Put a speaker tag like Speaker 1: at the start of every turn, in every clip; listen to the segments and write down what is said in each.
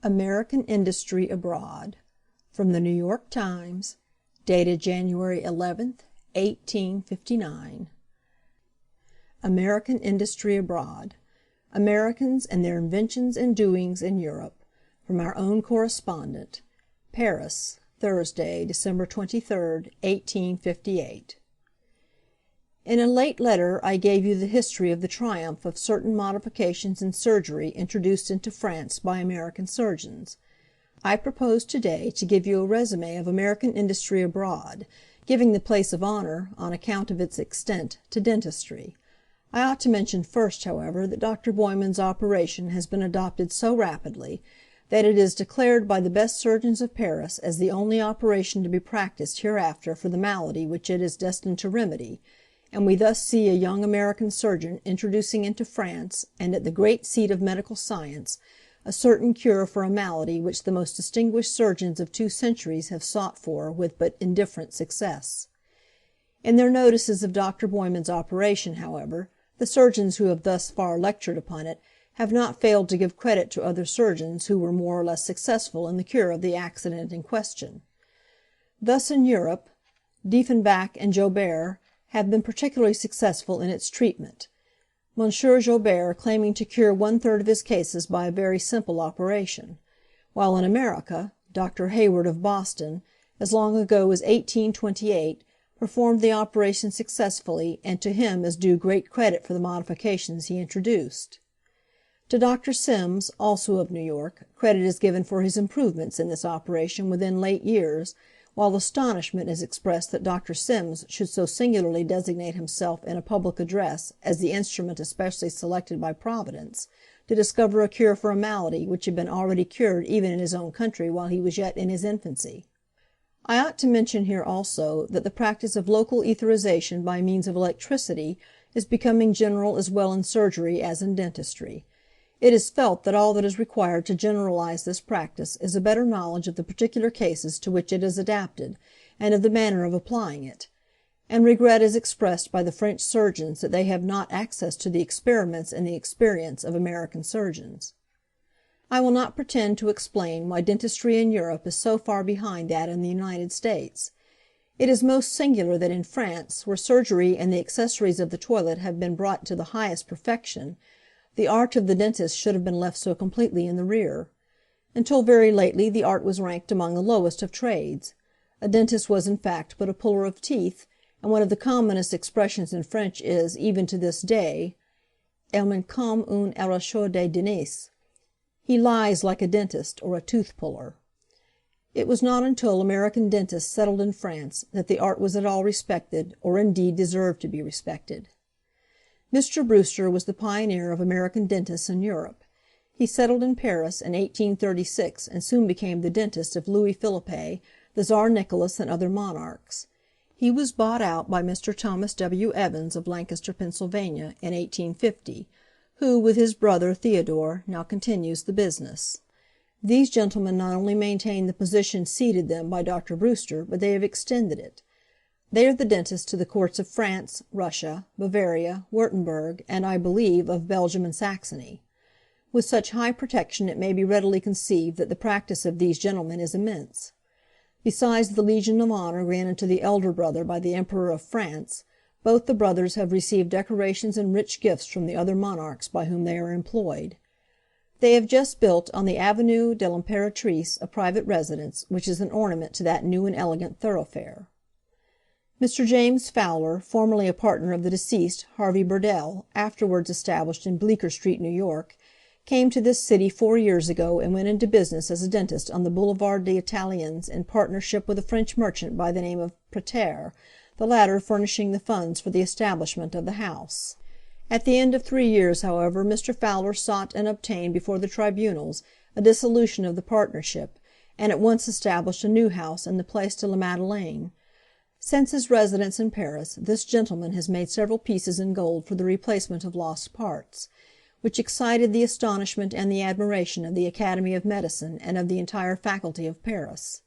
Speaker 1: American Industry Abroad. From the New York Times, dated January 11th, 1859. American Industry Abroad. Americans and their inventions and doings in Europe. From our own correspondent. Paris, Thursday, December 23rd, 1858. In a late letter I gave you the history of the triumph of certain modifications in surgery introduced into France by American surgeons. I propose today to give you a résumé of American industry abroad, giving the place of honor, on account of its extent, to dentistry. I ought to mention first, however, that Dr. Boyman's operation has been adopted so rapidly that it is declared by the best surgeons of Paris as the only operation to be practised hereafter for the malady which it is destined to remedy, and we thus see a young American surgeon introducing into France, and at the great seat of medical science, a certain cure for a malady which the most distinguished surgeons of 2 centuries have sought for with but indifferent success. In their notices of Dr. Boyman's operation, however, the surgeons who have thus far lectured upon it have not failed to give credit to other surgeons who were more or less successful in the cure of the accident in question. Thus in Europe, Dieffenbach and Joubert have been particularly successful in its treatment, M. Joubert claiming to cure 1/3 of his cases by a very simple operation, while in America, Dr. Hayward of Boston, as long ago as 1828, performed the operation successfully, and to him is due great credit for the modifications he introduced. To Dr. Sims, also of New York, credit is given for his improvements in this operation within late years, while astonishment is expressed that Dr. Sims should so singularly designate himself in a public address as the instrument especially selected by Providence to discover a cure for a malady which had been already cured even in his own country while he was yet in his infancy. I ought to mention here also that the practice of local etherization by means of electricity is becoming general as well in surgery as in dentistry. It is felt that all that is required to generalize this practice is a better knowledge of the particular cases to which it is adapted, and of the manner of applying it; and regret is expressed by the French surgeons that they have not access to the experiments and the experience of American surgeons. I will not pretend to explain why dentistry in Europe is so far behind that in the United States. It is most singular that in France, where surgery and the accessories of the toilet have been brought to the highest perfection, the art of the dentist should have been left so completely in the rear. Until very lately the art was ranked among the lowest of trades. A dentist was in fact but a puller of teeth, and one of the commonest expressions in French is, even to this day, "Il mène comme un arracheur de dents." He lies like a dentist or a tooth puller. It was not until American dentists settled in France that the art was at all respected, or indeed deserved to be respected. Mr. Brewster was the pioneer of American dentists in Europe. He settled in Paris in 1836 and soon became the dentist of Louis Philippe, the Tsar Nicholas, and other monarchs. He was bought out by Mr. Thomas W. Evans of Lancaster, Pennsylvania, in 1850, who, with his brother Theodore, now continues the business. These gentlemen not only maintain the position ceded them by Dr. Brewster, but they have extended it. They are the dentists to the courts of France, Russia, Bavaria, Würtemberg, and, I believe, of Belgium and Saxony. With such high protection it may be readily conceived that the practice of these gentlemen is immense. Besides the Legion of Honor granted to the elder brother by the Emperor of France, both the brothers have received decorations and rich gifts from the other monarchs by whom they are employed. They have just built on the Avenue de l'Impératrice a private residence, which is an ornament to that new and elegant thoroughfare. Mr. James Fowler, formerly a partner of the deceased Harvey Burdell, afterwards established in Bleecker Street, New York, came to this city 4 years ago and went into business as a dentist on the Boulevard des Italiens in partnership with a French merchant by the name of Prater, the latter furnishing the funds for the establishment of the house. At the end of 3 years, however, Mr. Fowler sought and obtained before the tribunals a dissolution of the partnership, and at once established a new house in the Place de la Madeleine. Since his residence in Paris, this gentleman has made several pieces in gold for the replacement of lost parts, which excited the astonishment and the admiration of the Academy of Medicine and of the entire faculty of Paris.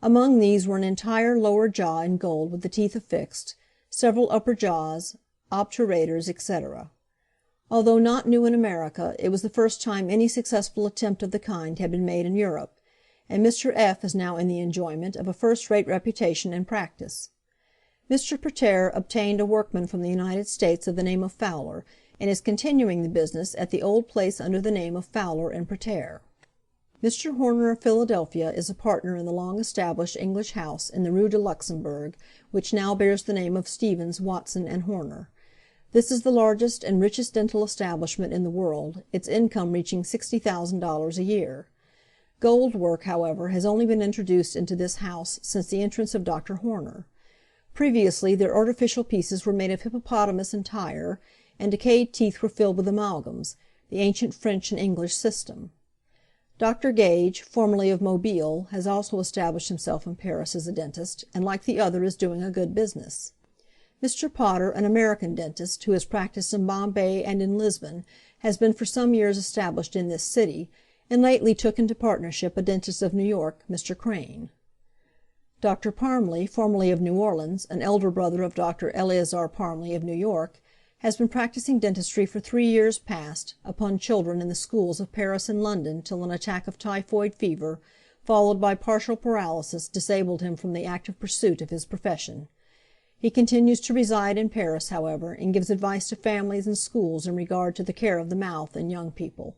Speaker 1: Among these were an entire lower jaw in gold with the teeth affixed, several upper jaws, obturators, etc. Although not new in America, it was the first time any successful attempt of the kind had been made in Europe, and Mr. F. is now in the enjoyment of a first-rate reputation and practice. Mr. Pater obtained a workman from the United States of the name of Fowler, and is continuing the business at the old place under the name of Fowler and Pater. Mr. Horner of Philadelphia is a partner in the long-established English house in the Rue de Luxembourg, which now bears the name of Stevens, Watson and Horner. This is the largest and richest dental establishment in the world, its income reaching $60,000 a year. Gold work, however, has only been introduced into this house since the entrance of Dr. Horner. Previously their artificial pieces were made of hippopotamus and tyre, and decayed teeth were filled with amalgams, the ancient French and English system. Dr. Gage, formerly of Mobile, has also established himself in Paris as a dentist, and like the other is doing a good business. Mr. Potter, an American dentist, who has practiced in Bombay and in Lisbon, has been for some years established in this city, and lately took into partnership a dentist of New York, Mr. Crane. Dr. Parmley, formerly of New Orleans, an elder brother of Dr. Eleazar Parmley of New York, has been practicing dentistry for 3 years past upon children in the schools of Paris and London till an attack of typhoid fever, followed by partial paralysis, disabled him from the active pursuit of his profession. He continues to reside in Paris, however, and gives advice to families and schools in regard to the care of the mouth in young people.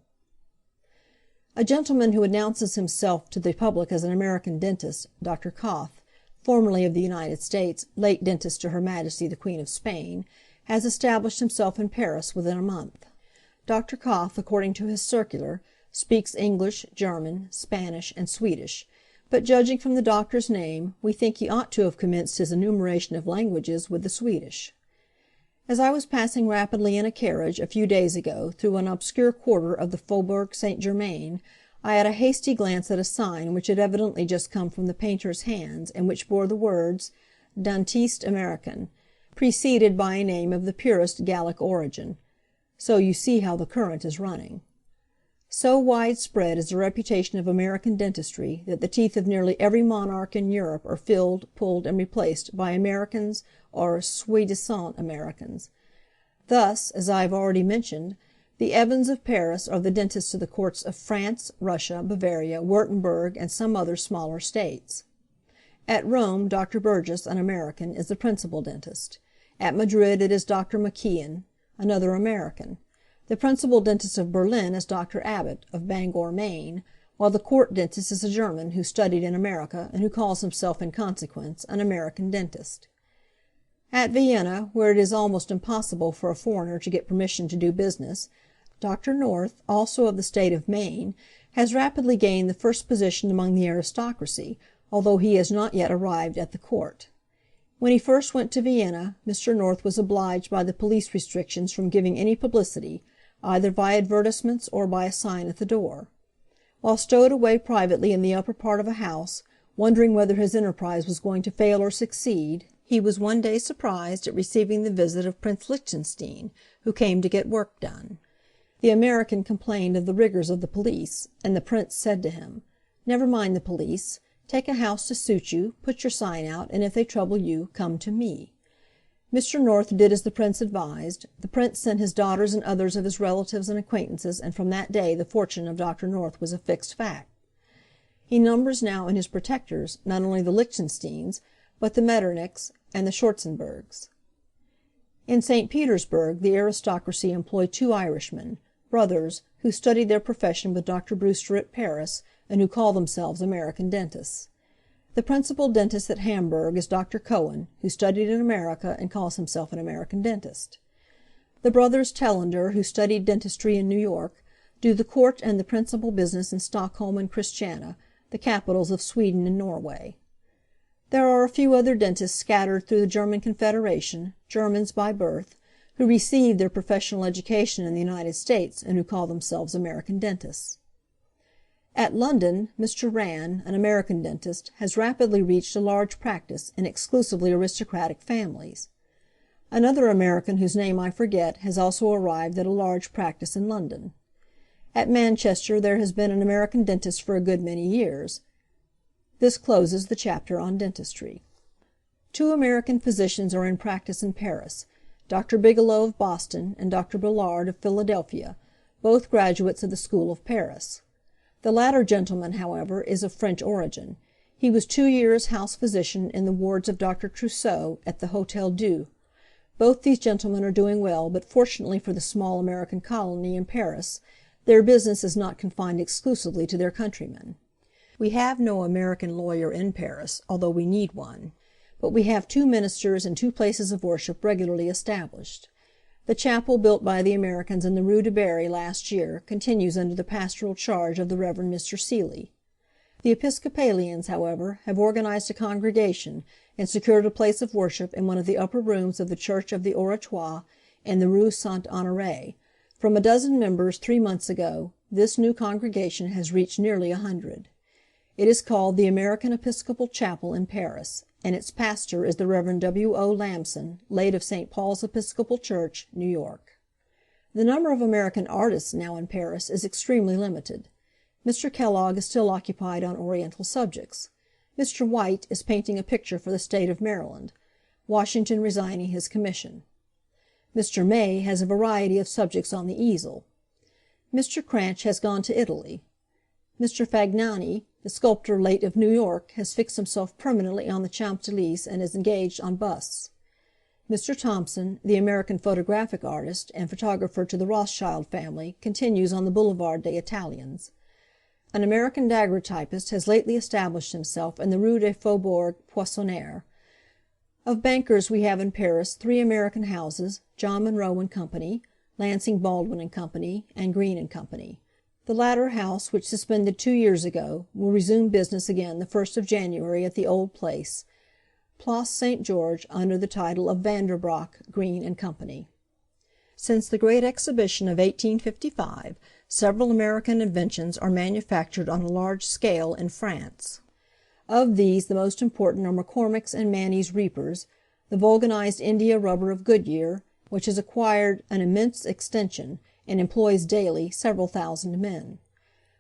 Speaker 1: A gentleman who announces himself to the public as an American dentist, Dr. Koff, formerly of the United States, late dentist to Her Majesty the Queen of Spain, has established himself in Paris within a month. Dr. Koff, according to his circular, speaks English, German, Spanish, and Swedish, but judging from the doctor's name, we think he ought to have commenced his enumeration of languages with the Swedish. As I was passing rapidly in a carriage, a few days ago, through an obscure quarter of the Faubourg Saint-Germain, I had a hasty glance at a sign which had evidently just come from the painter's hands, and which bore the words, "Dentiste American," preceded by a name of the purest Gallic origin. So you see how the current is running. So widespread is the reputation of American dentistry that the teeth of nearly every monarch in Europe are filled, pulled, and replaced by Americans or soi-disant Americans. Thus, as I have already mentioned, the Evans of Paris are the dentists to the courts of France, Russia, Bavaria, Württemberg, and some other smaller states. At Rome, Dr. Burgess, an American, is the principal dentist. At Madrid it is Dr. McKeon, another American. The principal dentist of Berlin is Dr. Abbott, of Bangor, Maine, while the court dentist is a German who studied in America and who calls himself in consequence an American dentist. At Vienna, where it is almost impossible for a foreigner to get permission to do business, Dr. North, also of the state of Maine, has rapidly gained the first position among the aristocracy, although he has not yet arrived at the court. When he first went to Vienna, Mr. North was obliged by the police restrictions from giving any publicity, either by advertisements or by a sign at the door. While stowed away privately in the upper part of a house, wondering whether his enterprise was going to fail or succeed, he was one day surprised at receiving the visit of Prince Lichtenstein, who came to get work done. The American complained of the rigors of the police, and the Prince said to him, "Never mind the police. Take a house to suit you, put your sign out, and if they trouble you, come to me." Mr. North did as the Prince advised. The Prince sent his daughters and others of his relatives and acquaintances, and from that day the fortune of Dr. North was a fixed fact. He numbers now in his protectors not only the Lichtensteins, but the Metternichs and the Schwarzenbergs. In St. Petersburg the aristocracy employ 2 Irishmen, brothers, who studied their profession with Dr. Brewster at Paris, and who call themselves American dentists. The principal dentist at Hamburg is Dr. Cohen, who studied in America and calls himself an American dentist. The brothers Tellender, who studied dentistry in New York, do the court and the principal business in Stockholm and Christiania, the capitals of Sweden and Norway. There are a few other dentists scattered through the German Confederation, Germans by birth, who received their professional education in the United States and who call themselves American dentists. At London, Mr. Rann, an American dentist, has rapidly reached a large practice in exclusively aristocratic families. Another American whose name I forget has also arrived at a large practice in London. At Manchester there has been an American dentist for a good many years. This closes the chapter on dentistry. 2 American physicians are in practice in Paris, Dr. Bigelow of Boston, and Dr. Ballard of Philadelphia, both graduates of the School of Paris. The latter gentleman, however, is of French origin. He was 2 years house physician in the wards of Dr. Trousseau at the Hôtel Dieu. Both these gentlemen are doing well, but fortunately for the small American colony in Paris, their business is not confined exclusively to their countrymen. We have no American lawyer in Paris, although we need one, but we have 2 ministers and 2 places of worship regularly established. The chapel built by the Americans in the Rue de Berry last year continues under the pastoral charge of the Rev. Mr. Seeley. The Episcopalians, however, have organized a congregation and secured a place of worship in one of the upper rooms of the Church of the Oratoire in the Rue Saint-Honoré. From a dozen members 3 months ago, this new congregation has reached nearly 100. It is called the American Episcopal Chapel in Paris, and its pastor is the Rev. W. O. Lamson, late of St. Paul's Episcopal Church, New York. The number of American artists now in Paris is extremely limited. Mr. Kellogg is still occupied on Oriental subjects. Mr. White is painting a picture for the state of Maryland, Washington resigning his commission. Mr. May has a variety of subjects on the easel. Mr. Cranch has gone to Italy. Mr. Fagnani, the sculptor late of New York, has fixed himself permanently on the Champs-Élysées and is engaged on busts. Mr. Thompson, the American photographic artist and photographer to the Rothschild family, continues on the Boulevard des Italiens. An American daguerreotypist has lately established himself in the Rue des Faubourgs Poissonniers. Of bankers we have in Paris 3 American houses, John Monroe and Company, Lansing Baldwin and Company, and Green and Company. The latter house, which suspended 2 years ago, will resume business again the 1st of January at the old place, Place St. George, under the title of Vanderbrock, Green and Company. Since the Great Exhibition of 1855, several American inventions are manufactured on a large scale in France. Of these the most important are McCormick's and Manny's reapers, the vulcanized India rubber of Goodyear, which has acquired an immense extension and employs daily several thousand men,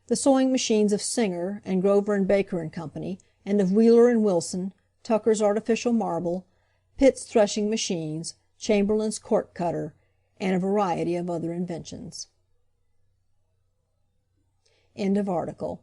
Speaker 1: the sewing machines of Singer and Grover and Baker and Company, and of Wheeler and Wilson, Tucker's artificial marble, Pitt's threshing machines, Chamberlain's cork cutter, and a variety of other inventions. End of article.